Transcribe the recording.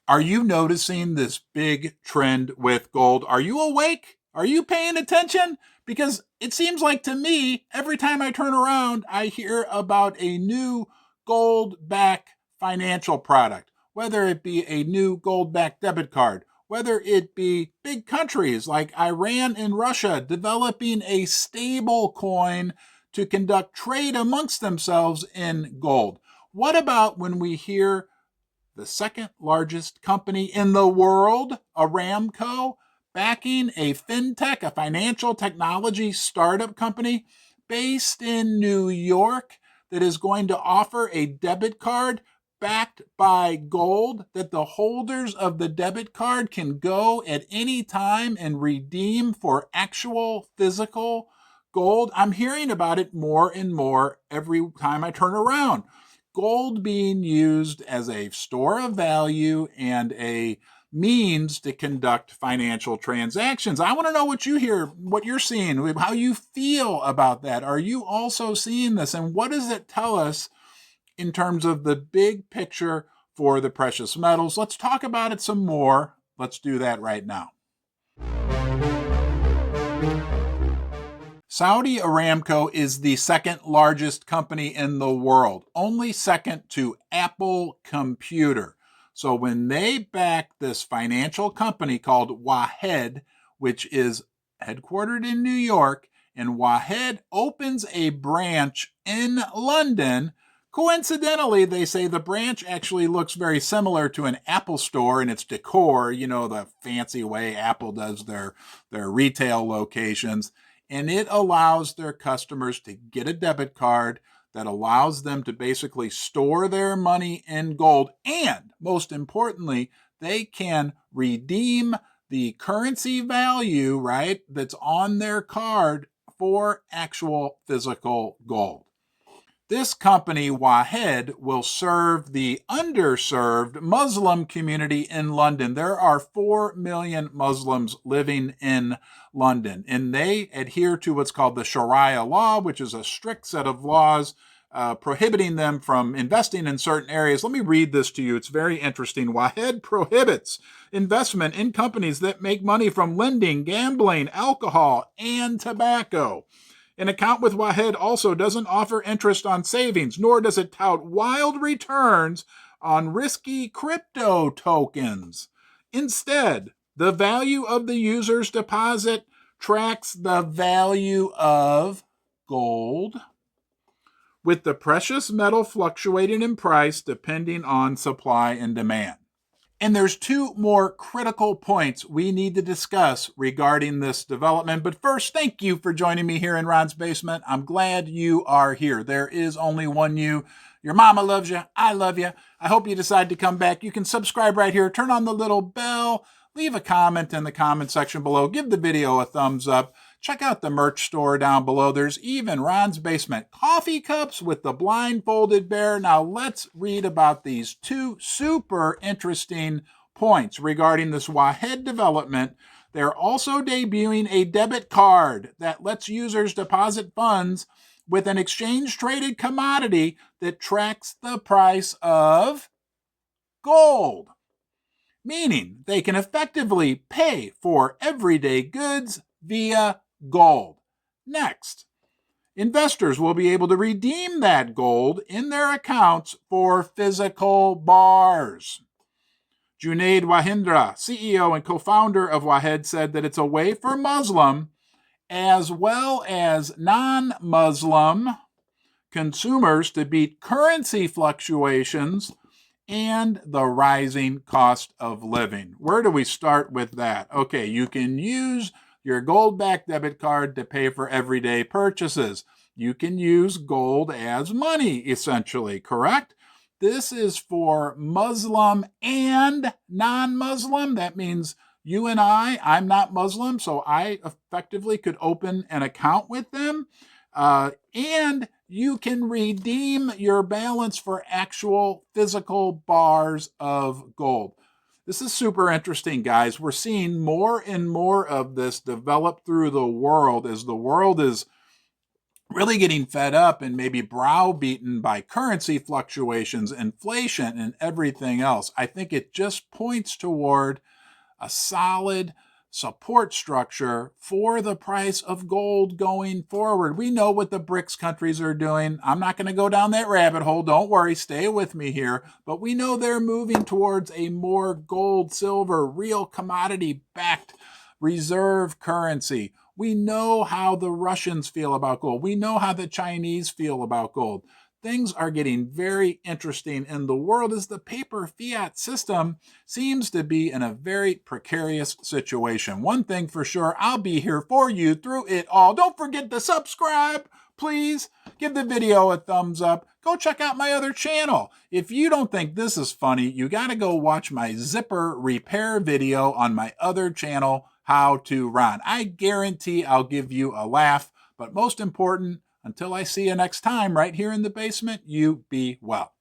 Are you noticing this big trend with gold? Are you awake? Are you paying attention? Because it seems like to me, every time I turn around, I hear about a new gold-backed financial product, whether it be a new gold-backed debit card, whether it be big countries like Iran and Russia developing a stable coin to conduct trade amongst themselves in gold. What about when we hear the second largest company in the world, Aramco, backing a fintech, a financial technology startup company based in New York that is going to offer a debit card backed by gold that the holders of the debit card can go at any time and redeem for actual physical gold. I'm hearing about it more and more every time I turn around. Gold being used as a store of value and a means to conduct financial transactions. I want to know what you hear, what you're seeing, how you feel about that. Are you also seeing this? And what does it tell us in terms of the big picture for the precious metals? Let's talk about it some more. Let's do that right now. Saudi Aramco is the second largest company in the world, only second to Apple Computer. So when they back this financial company called Wahed, which is headquartered in New York, and Wahed opens a branch in London, coincidentally, they say the branch actually looks very similar to an Apple store in its decor, the fancy way Apple does their retail locations. And it allows their customers to get a debit card that allows them to basically store their money in gold. And most importantly, they can redeem the currency value, right, that's on their card for actual physical gold. This company, Wahed, will serve the underserved Muslim community in London. There are 4 million Muslims living in London, and they adhere to what's called the Sharia law, which is a strict set of laws prohibiting them from investing in certain areas. Let me read this to you. It's very interesting. Wahed prohibits investment in companies that make money from lending, gambling, alcohol, and tobacco. An account with Wahed also doesn't offer interest on savings, nor does it tout wild returns on risky crypto tokens. Instead, the value of the user's deposit tracks the value of gold, with the precious metal fluctuating in price depending on supply and demand. And there's two more critical points we need to discuss regarding this development. But first, thank you for joining me here in Ron's Basement. I'm glad you are here. There is only one you. Your mama loves you. I love you. I hope you decide to come back. You can subscribe right here. Turn on the little bell. Leave a comment in the comment section below. Give the video a thumbs up. Check out the merch store down below. There's even Ron's Basement coffee cups with the blindfolded bear. Now let's read about these two super interesting points regarding this Wahed development. They're also debuting a debit card that lets users deposit funds with an exchange-traded commodity that tracks the price of gold, meaning they can effectively pay for everyday goods via gold. Next, investors will be able to redeem that gold in their accounts for physical bars. Junaid Wahindra, CEO and co-founder of Wahed, said that it's a way for Muslim as well as non-Muslim consumers to beat currency fluctuations and the rising cost of living. Where do we start with that? Okay, you can use your gold-backed debit card to pay for everyday purchases. You can use gold as money, essentially, correct? This is for Muslim and non-Muslim. That means you and I'm not Muslim, so I effectively could open an account with them. And you can redeem your balance for actual physical bars of gold. This is super interesting, guys. We're seeing more and more of this develop through the world as the world is really getting fed up and maybe browbeaten by currency fluctuations, inflation, and everything else. I think it just points toward a solid support structure for the price of gold going forward. We know what the BRICS countries are doing. I'm not going to go down that rabbit hole. Don't worry, stay with me here. But we know they're moving towards a more gold, silver, real commodity backed reserve currency. We know how the Russians feel about gold. We know how the Chinese feel about gold. Things are getting very interesting in the world as the paper fiat system seems to be in a very precarious situation. One thing for sure, I'll be here for you through it all. Don't forget to subscribe, please. Give the video a thumbs up. Go check out my other channel. If you don't think this is funny, you got to go watch my zipper repair video on my other channel, How to Ron. I guarantee I'll give you a laugh, but most important, until I see you next time right here in the basement, you be well.